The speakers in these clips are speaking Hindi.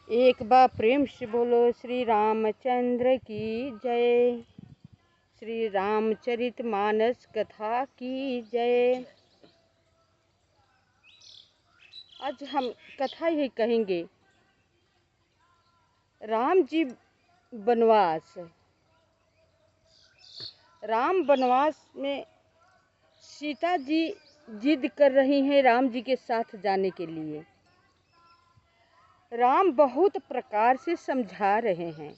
एक बार प्रेम से बोलो श्री रामचंद्र की जय। श्री रामचरितमानस कथा की जय। आज हम कथा ही कहेंगे राम जी वनवास। राम वनवास में सीता जी जिद कर रही हैं राम जी के साथ जाने के लिए। राम बहुत प्रकार से समझा रहे हैं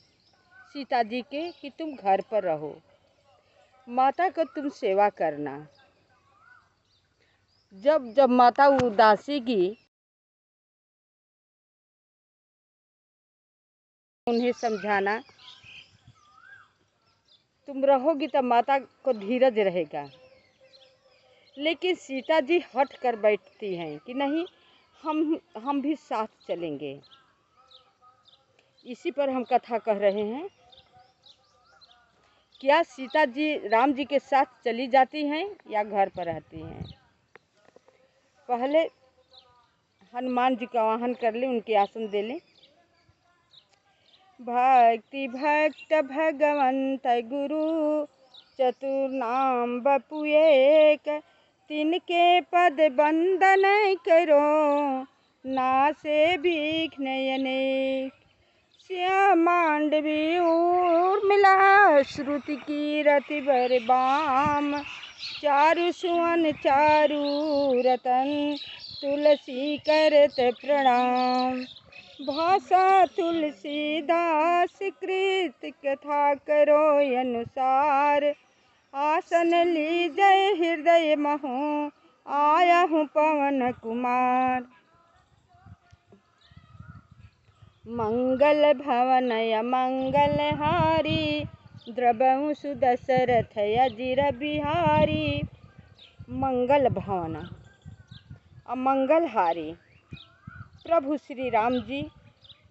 सीता जी के कि तुम घर पर रहो, माता को तुम सेवा करना। जब जब माता उदासीगी उन्हें समझाना, तुम रहोगी तो माता को धीरज रहेगा। लेकिन सीता जी हट कर बैठती हैं कि नहीं, हम भी साथ चलेंगे। इसी पर हम कथा कह रहे हैं। क्या सीता जी राम जी के साथ चली जाती हैं या घर पर रहती हैं? पहले हनुमान जी का वाहन कर ले, उनके आसन दे लें। भक्ति भक्त भगवंत गुरु चतुर नाम बपु एक, तिनके पद बंदन करो नासे विघ्न अनेक। श्याम मांडवी उर्मिला श्रुति कीरति बर बाम, चारु सुवन चारु रतन तुलसी करत प्रणाम। भाषा तुलसीदास कृत कथा करो अनुसार, आसन लीजय हृदय महु आया हूँ पवन कुमार। मंगल भवन मंगल हारी, द्रवहु सुदशरथ अजिर बिहारी। मंगल भवन अमंगल हारी, प्रभु श्री राम जी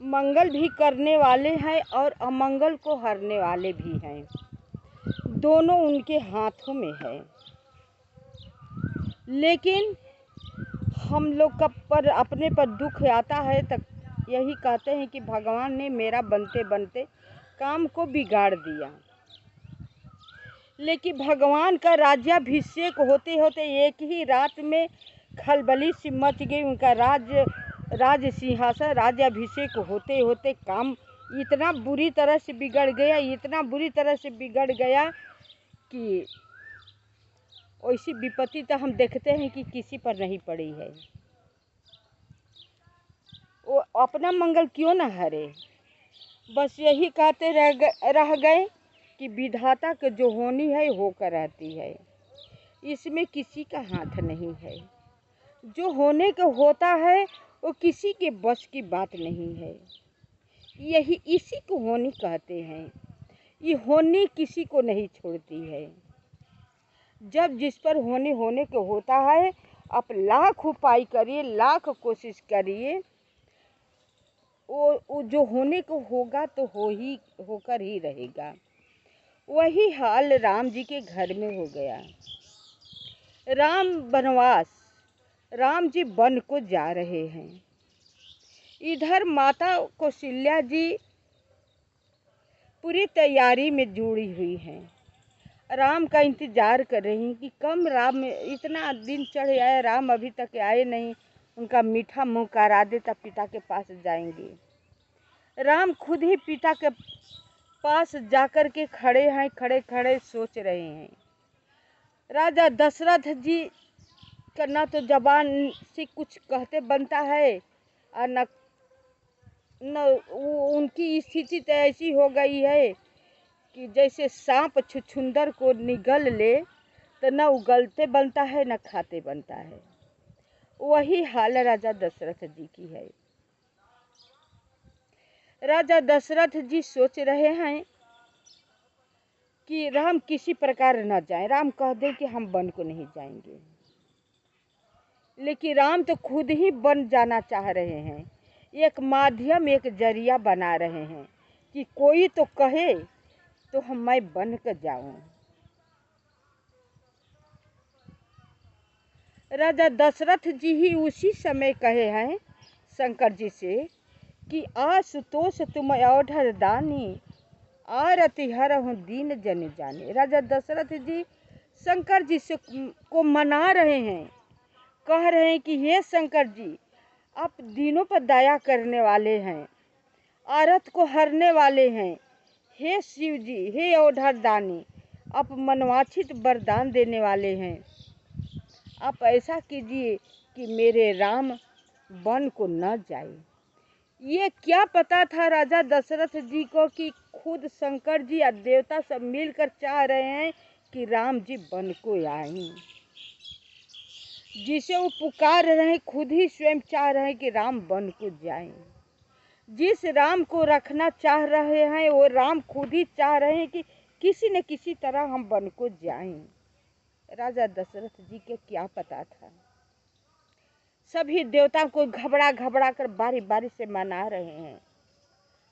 मंगल भी करने वाले हैं और अमंगल को हरने वाले भी हैं। दोनों उनके हाथों में है। लेकिन हम लोग का पर अपने पर दुख आता है तो यही कहते हैं कि भगवान ने मेरा बनते बनते काम को बिगाड़ दिया। लेकिन भगवान का राज्याभिषेक होते होते एक ही रात में खलबली सी मच गई। उनका राज सिंहासन राज्याभिषेक होते होते काम इतना बुरी तरह से बिगड़ गया, इतना बुरी तरह से बिगड़ गया कि ऐसी विपत्ति तो हम देखते हैं कि किसी पर नहीं पड़ी है। वो अपना मंगल क्यों न हरे। बस यही कहते रह गए कि विधाता के जो होनी है होकर रहती है, इसमें किसी का हाथ नहीं है। जो होने को होता है वो किसी के बस की बात नहीं है। यही इसी को होनी कहते हैं। ये होनी किसी को नहीं छोड़ती है। जब जिस पर होने को होता है, आप लाख उपाय करिए, लाख कोशिश करिए, वो जो होने को होगा तो होकर ही रहेगा। वही हाल राम जी के घर में हो गया। राम वनवास, राम जी वन को जा रहे हैं। इधर माता कौशल्या जी पूरी तैयारी में जुड़ी हुई हैं। राम का इंतजार कर रही हैं कि कम राम, इतना दिन चढ़ आया, राम अभी तक आए नहीं। उनका मीठा मुंह करा दे तब पिता के पास जाएंगे। राम खुद ही पिता के पास जाकर के खड़े हैं, खड़े खड़े सोच रहे हैं। राजा दशरथ जी का ना तो जबान से कुछ कहते बनता है और न उनकी स्थिति तो ऐसी हो गई है कि जैसे सांप छुछुंदर को निगल ले तो न उगलते बनता है न खाते बनता है। वही हाल राजा दशरथ जी की है। राजा दशरथ जी सोच रहे हैं कि राम किसी प्रकार न जाएं। राम कह दें कि हम वन को नहीं जाएंगे, लेकिन राम तो खुद ही वन जाना चाह रहे हैं। एक माध्यम, एक जरिया बना रहे हैं कि कोई तो कहे तो मैं बन कर जाऊं। राजा दशरथ जी ही उसी समय कहे हैं शंकर जी से कि आशुतोष तुम औढ़ दानी, आरती हरहु दीन जन जाने। राजा दशरथ जी शंकर जी से को मना रहे हैं, कह रहे हैं कि हे शंकर जी, आप दीनों पर दया करने वाले हैं, आरत को हरने वाले हैं। हे शिव जी, हे औढ़ दानी, आप मनवांछित वरदान देने वाले हैं। आप ऐसा कीजिए कि मेरे राम वन को न जाए। ये क्या पता था राजा दशरथ जी को कि खुद शंकर जी या देवता सब मिलकर चाह रहे हैं कि राम जी वन को आए। जिसे वो पुकार रहे हैं खुद ही स्वयं चाह रहे हैं कि राम वन को जाएं। जिस राम को रखना चाह रहे हैं वो राम खुद ही चाह रहे हैं कि किसी न किसी तरह हम वन को जाएं। राजा दशरथ जी के क्या पता था। सभी देवता को घबरा घबरा कर बारी बारी से मना रहे हैं,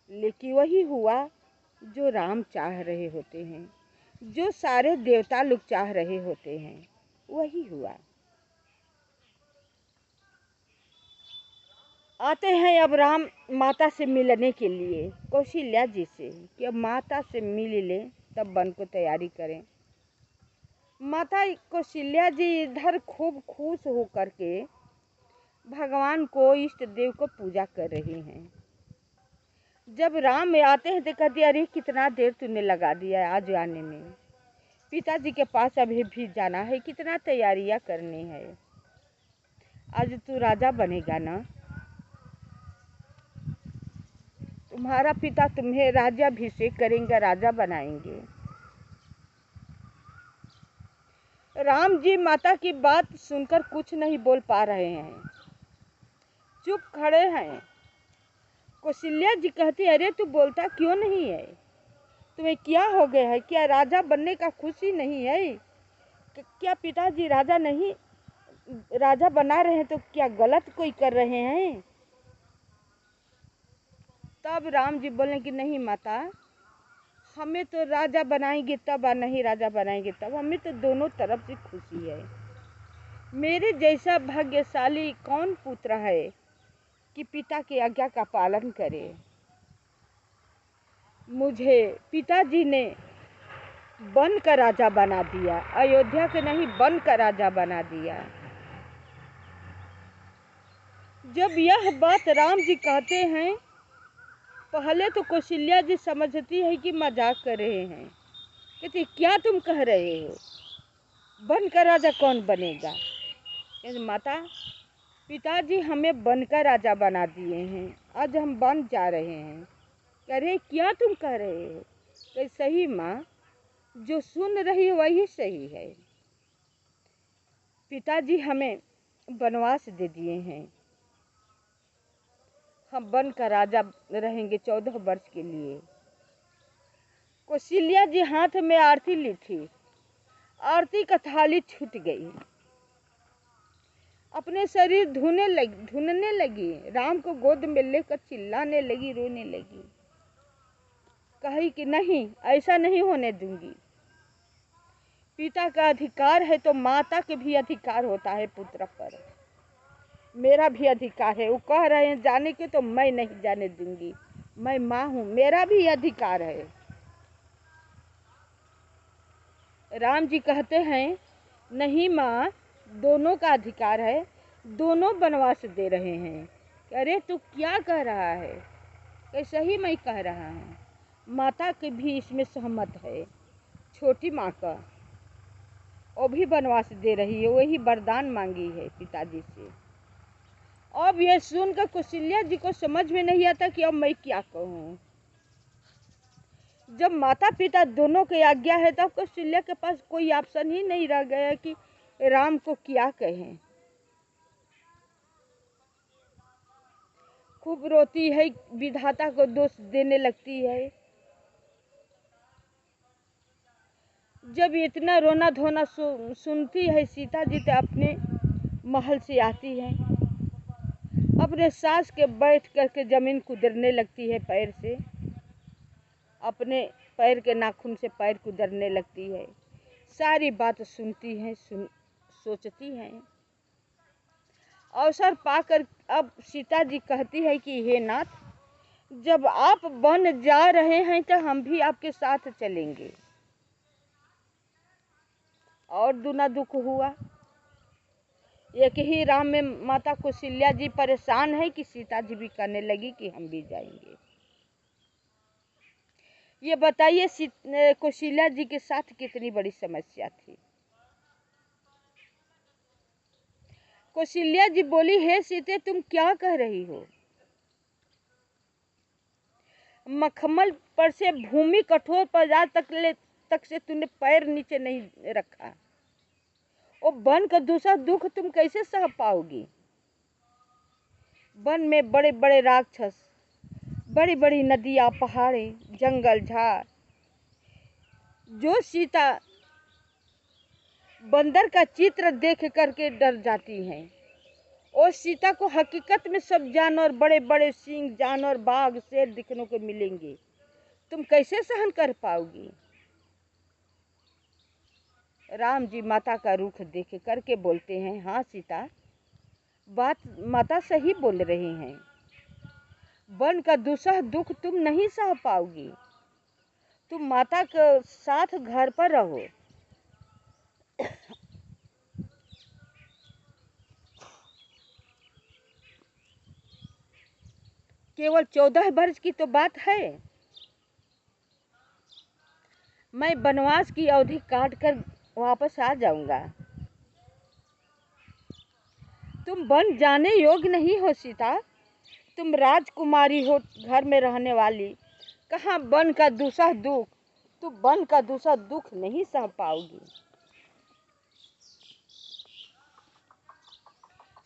लेकिन वही हुआ जो राम चाह रहे होते हैं, जो सारे देवता लोग चाह रहे होते हैं, वही हुआ। आते हैं अब राम माता से मिलने के लिए कौशल्या जी से कि अब माता से मिल ले तब वन को तैयारी करें। माता कौशल्या जी इधर खूब खुश होकर के भगवान को, इष्ट देव को पूजा कर रही हैं। जब राम आते हैं तो कहती अरे कितना देर तूने लगा दिया आज आने में, पिताजी के पास अभी भी जाना है, कितना तैयारियां करनी है, आज तू राजा बनेगा ना, तुम्हारा पिता तुम्हें राज्याभिषेक करेंगे, राजा बनाएंगे। राम जी माता की बात सुनकर कुछ नहीं बोल पा रहे हैं, चुप खड़े हैं। कौशल्या जी कहती अरे तू बोलता क्यों नहीं है, तुम्हें क्या हो गया है, क्या राजा बनने का खुशी नहीं है, क्या पिताजी राजा नहीं, राजा बना रहे हैं तो क्या गलत कोई कर रहे हैं। तब राम जी बोले कि नहीं माता, हमें तो राजा बनाएंगे तब और नहीं राजा बनाएंगे तब, हमें तो दोनों तरफ से खुशी है। मेरे जैसा भाग्यशाली कौन पुत्र है कि पिता की आज्ञा का पालन करे। मुझे पिताजी ने वन का राजा बना दिया, अयोध्या के नहीं वन का राजा बना दिया। जब यह बात राम जी कहते हैं, पहले तो कौशल्या जी समझती है कि मजाक कर रहे हैं, कहती क्या तुम कह रहे हो, वन का राजा कौन बनेगा। माता पिताजी हमें वन का राजा बना दिए हैं, आज हम वन जा रहे हैं। कह रहे क्या तुम कह रहे हो, कह सही माँ, जो सुन रही है वही सही है। पिताजी हमें वनवास दे दिए हैं, हम वन का राजा रहेंगे 14 वर्ष के लिए। कौशल्या जी हाथ में आरती ली थी, आरती का थाली छूट गई, अपने शरीर धुनने लगी, राम को गोद में लेकर चिल्लाने लगी, रोने लगी, कही कि नहीं ऐसा नहीं होने दूंगी। पिता का अधिकार है तो माता के भी अधिकार होता है पुत्र पर, मेरा भी अधिकार है। वो कह रहे हैं जाने के तो मैं नहीं जाने दूंगी, मैं माँ हूँ, मेरा भी अधिकार है। राम जी कहते हैं नहीं माँ, दोनों का अधिकार है, दोनों वनवास दे रहे हैं। अरे तू क्या कह रहा है, कैसा ही मैं कह रहा हूँ। माता की भी इसमें सहमत है, छोटी माँ का वो भी वनवास दे रही है, वही वरदान मांगी है पिताजी से। अब यह सुनकर कौशल्या जी को समझ में नहीं आता कि अब मैं क्या कहूँ। जब माता पिता दोनों की आज्ञा है तब कौशल्या के पास कोई ऑप्शन ही नहीं रह गया कि राम को क्या कहें। खूब रोती है, विधाता को दोष देने लगती है। जब इतना रोना धोना सुनती है सीता जी तो अपने महल से आती है, अपने सास के बैठ करके जमीन कुदरने लगती है पैर से, अपने पैर के नाखून से पैर कुदरने लगती है। सारी बात सुनती हैं, सोचती हैं। अवसर पाकर अब सीता जी कहती है कि हे नाथ, जब आप बन जा रहे हैं तो हम भी आपके साथ चलेंगे। और दूना दुख हुआ। एक ही राम में माता कौशल्या जी परेशान है कि सीता जी भी कहने लगी कि हम भी जाएंगे। ये बताइए कौशल्या जी के साथ कितनी बड़ी समस्या थी। कौशल्या जी बोली, हे सीते तुम क्या कह रही हो? मखमल पर से भूमि कठोर पदार्थ तक से तूने पैर नीचे नहीं रखा। और वन का दूसरा दुख तुम कैसे सह पाओगी? वन में बड़े बड़े राक्षस, बड़ी बड़ी नदियां, पहाड़े, जंगल, झाड़, जो सीता बंदर का चित्र देख करके डर जाती हैं। और सीता को हकीकत में सब जानवर, बड़े बड़े सिंह जानवर, बाघ, शेर दिखने को मिलेंगे। तुम कैसे सहन कर पाओगी? राम जी माता का रुख देख करके बोलते हैं, हाँ सीता, बात माता सही बोल रही हैं। वन का दूसरा दुख तुम नहीं सह पाओगी। तुम माता के साथ घर पर रहो। केवल 14 वर्ष की तो बात है। मैं वनवास की अवधि काट कर वापस आ जाऊंगा। तुम बन जाने योग्य नहीं हो सीता। तुम राजकुमारी हो, घर में रहने वाली। कहाँ वन का दूसरा दुख? तुम वन का दूसरा दुख नहीं सह पाओगी।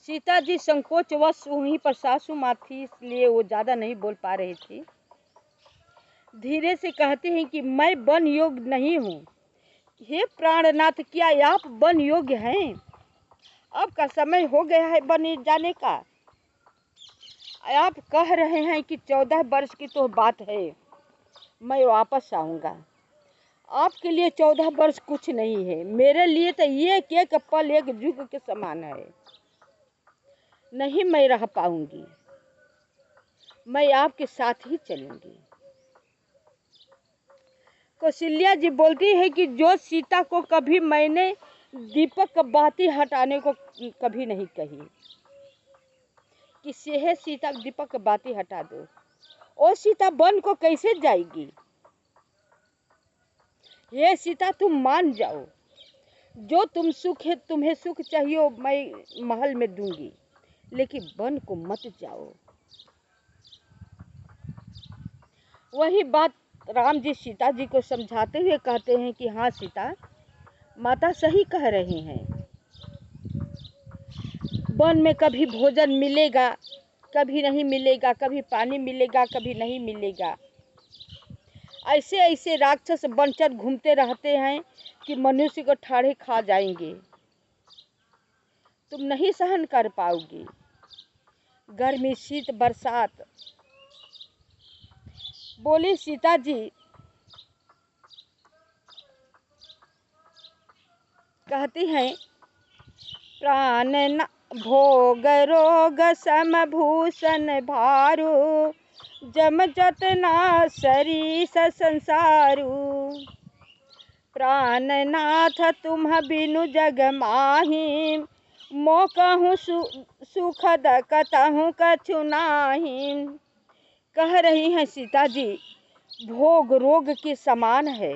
सीता जी संकोचवश वहीं पर सासू माँ थी, इसलिए वो ज्यादा नहीं बोल पा रही थी। धीरे से कहती हैं कि मैं वन योग्य नहीं हूँ। हे प्राणनाथ, क्या आप वन योग्य हैं? अब का समय हो गया है वन जाने का। आप कह रहे हैं कि 14 वर्ष की तो बात है, मैं वापस आऊंगा। आपके लिए 14 वर्ष कुछ नहीं है, मेरे लिए तो ये एक पल एक युग के समान है। नहीं, मैं रह पाऊंगी। मैं आपके साथ ही चलूंगी। कौशल्या जी बोलती है कि जो सीता को कभी मैंने दीपक बाती हटाने को कभी नहीं कही कि से सीता दीपक बाती हटा दो। और सीता वन को कैसे जाएगी? ये सीता तुम मान जाओ, जो तुम सुख है, तुम्हें सुख चाहिए मैं महल में दूंगी, लेकिन वन को मत जाओ। वही बात राम जी सीता जी को समझाते हुए कहते हैं कि हाँ सीता, माता सही कह रही हैं। वन में कभी भोजन मिलेगा, कभी नहीं मिलेगा, कभी पानी मिलेगा, कभी नहीं मिलेगा। ऐसे ऐसे राक्षस बनचर घूमते रहते हैं कि मनुष्य को ठाड़े खा जाएंगे। तुम नहीं सहन कर पाओगी। गर्मी, शीत, बरसात। बोली सीता जी, कहती हैं, प्राण न भोग रोग समभूषण भारू, जम जतना सरीस संसारू। प्राणनाथ तुम बिनु जग माही, मो कहूँ सुखद कतहूँ कछु नाही। कह रही हैं सीता जी, भोग रोग के समान है।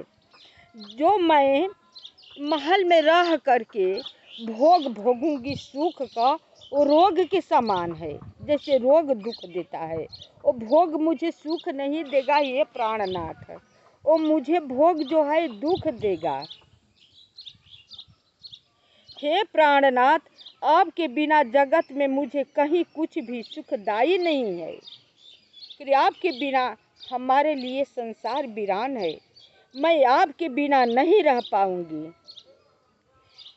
जो मैं महल में रह करके भोग भोगूंगी सुख का, वो रोग के समान है। जैसे रोग दुख देता है, वो भोग मुझे सुख नहीं देगा ये प्राणनाथ, वो मुझे भोग जो है दुख देगा। हे प्राणनाथ, आपके बिना जगत में मुझे कहीं कुछ भी सुखदायी नहीं है। फिर आपके बिना हमारे लिए संसार वीरान है। मैं आपके बिना नहीं रह पाऊंगी।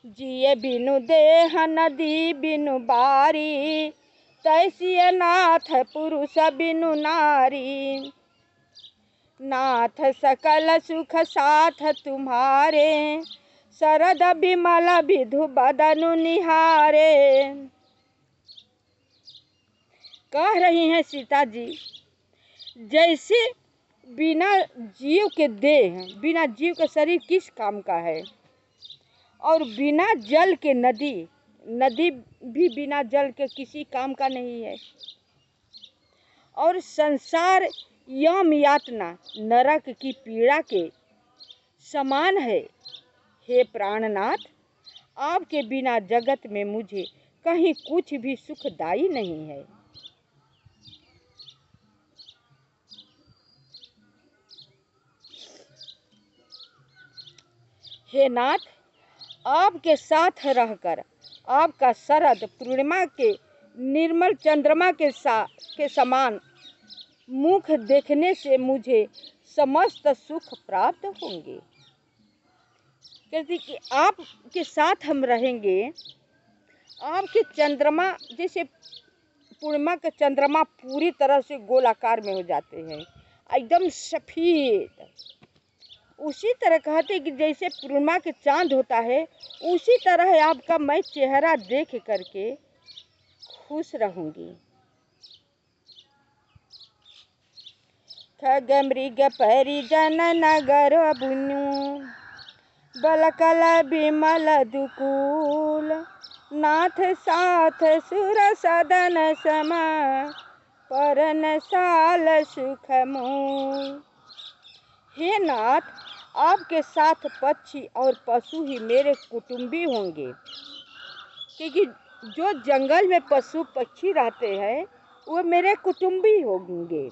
जिए बिनु देह नदी बिनु बारी, तैसी नाथ पुरुष बिनु नारी। नाथ सकल सुख साथ तुम्हारे, शरद विमल विधु बदनु निहारे। कह रही हैं सीता जी, जैसे बिना जीव के देह, बिना जीव के शरीर किस काम का है। और बिना जल के नदी, नदी भी बिना जल के किसी काम का नहीं है। और संसार यम यातना नरक की पीड़ा के समान है। हे प्राणनाथ, आपके बिना जगत में मुझे कहीं कुछ भी सुखदायी नहीं है। हे नाथ, आपके साथ रहकर, आपका शरद पूर्णिमा के निर्मल चंद्रमा के समान मुख देखने से मुझे समस्त सुख प्राप्त होंगे। कहती कि आपके साथ हम रहेंगे, आपके चंद्रमा जैसे पूर्णिमा के चंद्रमा पूरी तरह से गोलाकार में हो जाते हैं, एकदम सफेद। उसी तरह कहते कि जैसे पूर्णिमा के चांद होता है, उसी तरह आपका मैं चेहरा देख करके खुश रहूंगी। खग मृग परिजन नगर बुनु, बलकल बिमल दुकूल, नाथ साथ सुर सदन समा, परन साल सुख मूल। हे नाथ, आपके साथ पक्षी और पशु ही मेरे कुटुंबी होंगे, क्योंकि जो जंगल में पशु पक्षी रहते हैं वो मेरे कुटुंबी होंगे।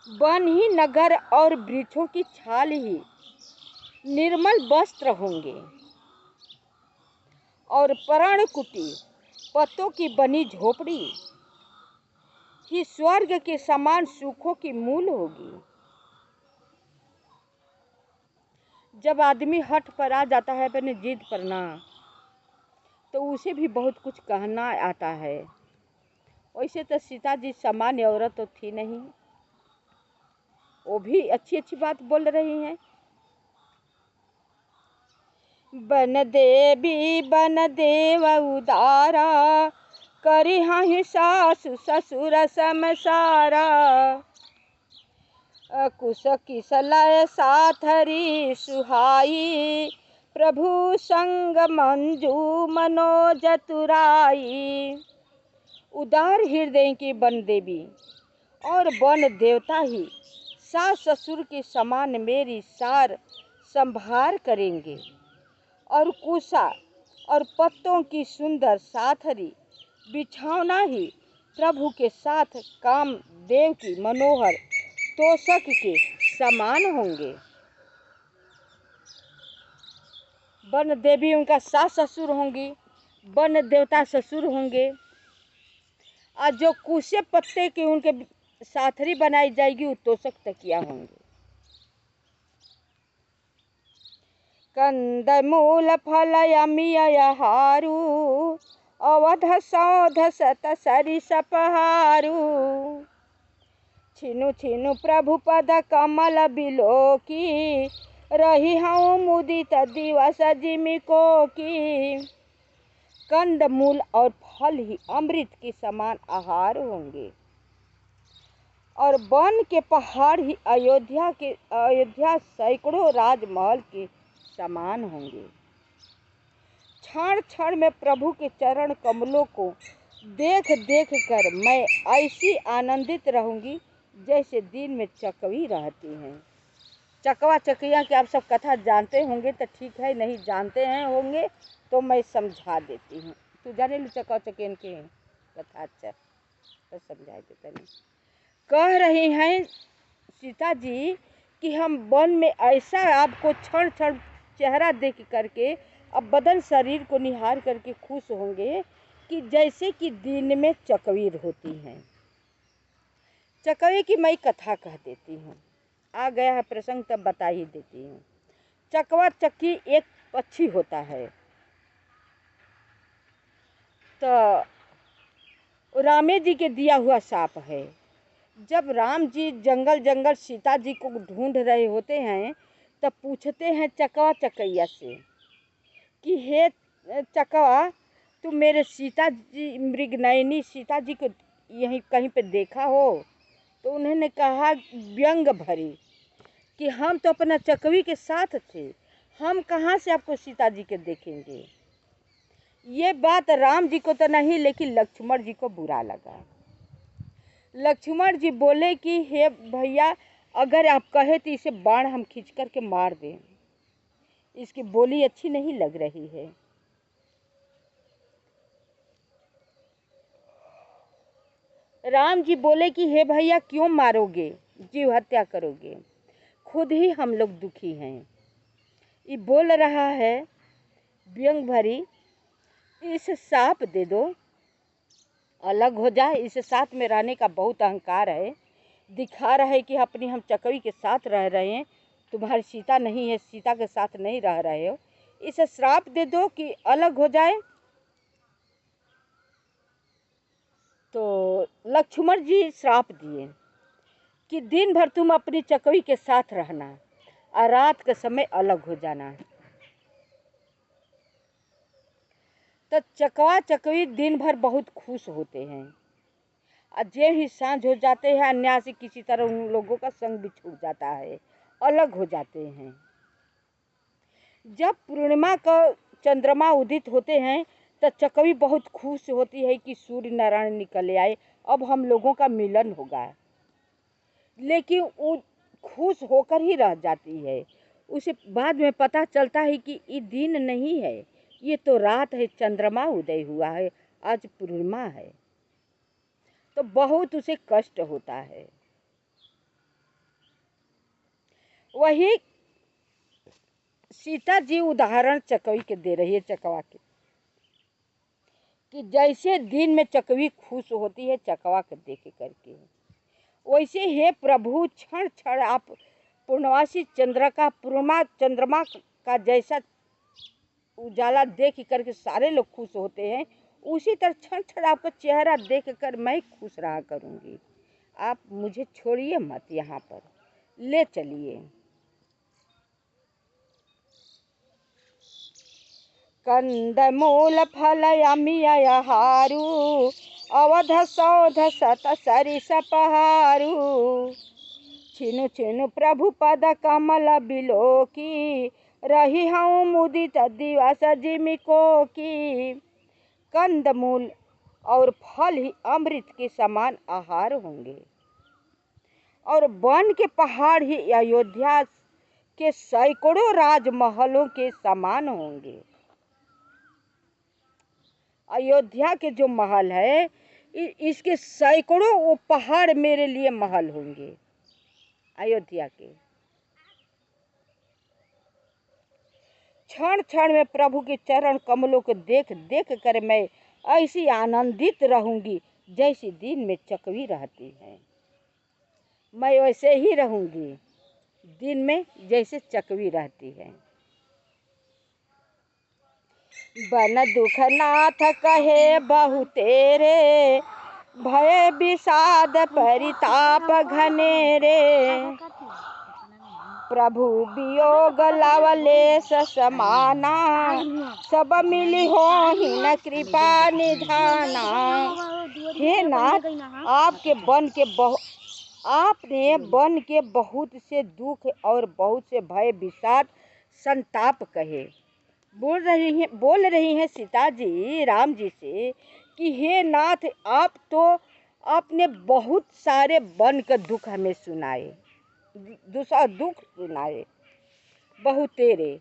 वन ही नगर और वृक्षों की छाल ही निर्मल वस्त्र होंगे, और पर्ण कुटी पत्तों की बनी झोपड़ी ही स्वर्ग के समान सुखों की मूल होगी। जब आदमी हट पर आ जाता है अपने जिद पर ना, तो उसे भी बहुत कुछ कहना आता है। वैसे तो सीता जी सामान्य औरत तो थी नहीं, वो भी अच्छी अच्छी बात बोल रही हैं। बन देवी बन देव उदारा, करी हाँ सासु ससुर समसारा, कुश किसलय साथरी सुहाई, प्रभु संग मंजू मनोज तुराई। उदार हृदय की वन देवी और वन देवता ही सास ससुर के समान मेरी सार संभार करेंगे, और कुशा और पत्तों की सुंदर साथरी बिछौना ही प्रभु के साथ काम देव की मनोहर तोषक के समान होंगे। वन देवी उनका सास ससुर होंगी, वन देवता ससुर होंगे, और जो कुशे पत्ते की उनके साथरी बनाई जाएगी वो तोषक तकिया होंगे। कंद मूल फल यमियहारू, अवध सौध सत सरी सपहारू, छिनु छिनु प्रभु पद कमल बिलोकी, रही हूँ मुदित दिवस जिमिको की। कंद मूल और फल ही अमृत के समान आहार होंगे, और वन के पहाड़ ही अयोध्या सैकड़ों राजमहल के समान होंगे। क्षण क्षण में प्रभु के चरण कमलों को देख देख कर मैं ऐसी आनंदित रहूंगी जैसे दिन में चकवी रहती हैं। चकवा चकिया की आप सब कथा जानते होंगे तो ठीक है, नहीं जानते हैं होंगे तो मैं समझा देती हूँ। तू जाने लो चकवा चकियन के कथा, अच्छा तो समझा देता नहीं। कह रही हैं सीता जी कि हम वन में ऐसा आपको क्षण क्षण चेहरा देख करके, अब बदन शरीर को निहार करके खुश होंगे कि जैसे कि दिन में चकवीर होती हैं। चकवे की मैं कथा कह देती हूँ, आ गया है प्रसंग तब बता ही देती हूँ। चकवा चक्की एक पक्षी होता है। तो रामे जी के दिया हुआ सांप है। जब राम जी जंगल जंगल सीता जी को ढूंढ रहे होते हैं तब पूछते हैं चकवा चकैया से कि हे चकवा, तुम मेरे सीता जी मृगनयनी सीता जी को यहीं कहीं पे देखा हो? तो उन्होंने कहा व्यंग भरी कि हम तो अपना चकवी के साथ थे, हम कहाँ से आपको सीता जी के देखेंगे। ये बात राम जी को तो नहीं, लेकिन लक्ष्मण जी को बुरा लगा। लक्ष्मण जी बोले कि हे भैया, अगर आप कहे तो इसे बाण हम खींच कर के मार दें, इसकी बोली अच्छी नहीं लग रही है। राम जी बोले कि हे भैया, क्यों मारोगे, जीव हत्या करोगे, खुद ही हम लोग दुखी हैं। ये बोल रहा है व्यंग भरी, इस साप दे दो, अलग हो जाए, इस साथ में रहने का बहुत अहंकार है, दिखा रहा है कि अपनी हम चकवी के साथ रह रहे हैं, तुम्हारी सीता नहीं है, सीता के साथ नहीं रह रहे हो, इसे श्राप दे दो कि अलग हो जाए। तो लक्ष्मण जी श्राप दिए कि दिन भर तुम अपनी चकवी के साथ रहना और रात के समय अलग हो जाना। तो चकवा चकवी दिन भर बहुत खुश होते हैं, और जे ही सांझ हो जाते हैं, अन्याय से किसी तरह उन लोगों का संग भी छूट जाता है, अलग हो जाते हैं। जब पूर्णिमा का चंद्रमा उदित होते हैं तो चकवी बहुत खुश होती है कि सूर्य नारायण निकल आए, अब हम लोगों का मिलन होगा। लेकिन वो खुश होकर ही रह जाती है, उसे बाद में पता चलता है कि ये दिन नहीं है, ये तो रात है, चंद्रमा उदय हुआ है, आज पूर्णिमा है। तो बहुत उसे कष्ट होता है। वही सीता जी उदाहरण चकवी के दे रही है, चकवा के, कि जैसे दिन में चकवी खुश होती है चकवा के देख करके, वैसे हे प्रभु क्षण क्षण आप पूर्णवासी पूर्णिमा चंद्रमा का जैसा उजाला देख करके सारे लोग खुश होते हैं, उसी तरह क्षण क्षण आपका चेहरा देख कर मैं खुश रहा करूँगी। आप मुझे छोड़िए मत, यहाँ पर ले चलिए। कंदमूल फल अमियहारू, अवध सौध सत सरिस पहारू, छिनु छिनु प्रभु पद कमल बिलोकी, रही हूँ मुदित दिवस जिमिको की। कंदमूल और फल ही अमृत के समान आहार होंगे, और वन के पहाड़ ही अयोध्या के सैकड़ों राजमहलों के समान होंगे। अयोध्या के जो महल है, इसके सैकड़ों वो पहाड़ मेरे लिए महल होंगे अयोध्या के। क्षण क्षण में प्रभु के चरण कमलों को देख देख कर मैं ऐसी आनंदित रहूंगी जैसे दिन में चकवी रहती है। मैं वैसे ही रहूंगी दिन में जैसे चकवी रहती है। बन दुख नाथ कहे बहु तेरे, भय विषाद परिताप घनेरे, प्रभु वियोग लवलेश समाना, सब मिली हो ही न कृपा निधाना। हे नाथ, आपने बन के बहुत से दुख और बहुत से भय विषाद संताप कहे। बोल रही हैं सीता जी राम जी से कि हे नाथ, आप तो आपने बहुत सारे बन के दुख हमें सुनाए, दूसरा दुख सुनाए बहु तेरे,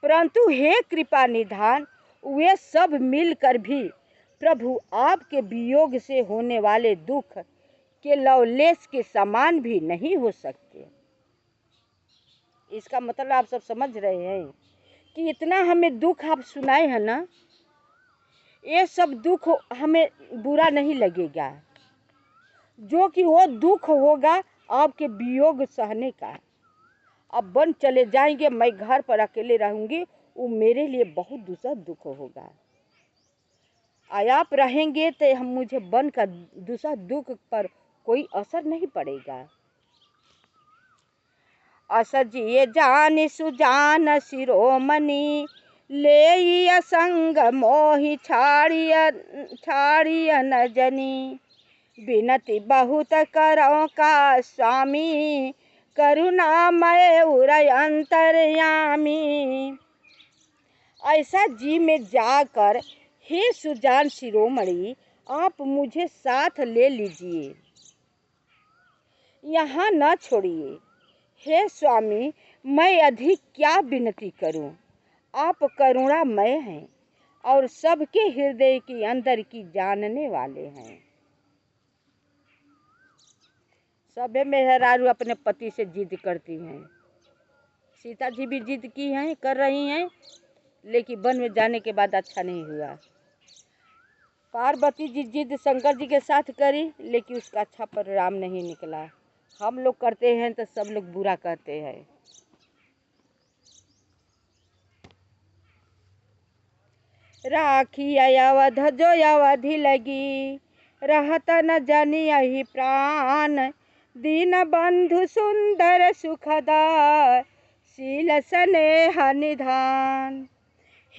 परंतु हे कृपा निधान, वे सब मिलकर भी प्रभु आपके वियोग से होने वाले दुख के लवलेश के समान भी नहीं हो सकते। इसका मतलब आप सब समझ रहे हैं कि इतना हमें दुख आप सुनाए हैं ना, ये सब दुख हमें बुरा नहीं लगेगा, जो कि वो दुख होगा आपके वियोग सहने का। अब बन चले जाएंगे, मैं घर पर अकेले रहूंगी, वो मेरे लिए बहुत दूसरा दुख होगा। आप रहेंगे तो हम मुझे बन का दूसरा दुख पर कोई असर नहीं पड़ेगा। असजिए जान सुजान शिरोमणि, ले संग मोहि छाड़िय न जनी, बिनती बहुत करो का स्वामी, करुणामय उरय अंतर्यामी। ऐसा जी में जाकर हे सुजान शिरोमणि, आप मुझे साथ ले लीजिए, यहाँ न छोड़िए। हे स्वामी, मैं अधिक क्या विनती करूं, आप करुणामय हैं और सबके हृदय की अंदर की जानने वाले हैं। सभे मेहरारू अपने पति से जिद करती हैं। सीता जी भी जिद की हैं, कर रही हैं, लेकिन वन में जाने के बाद अच्छा नहीं हुआ। पार्वती जी जिद शंकर जी के साथ करी, लेकिन उसका अच्छा परिणाम नहीं निकला। हम लोग करते हैं तो सब लोग बुरा कहते हैं। राखी अवध जो अवधि लगी, रहत न जानी यही प्राण। दीन बंधु सुंदर सुखदा, शील स्नेह निधान।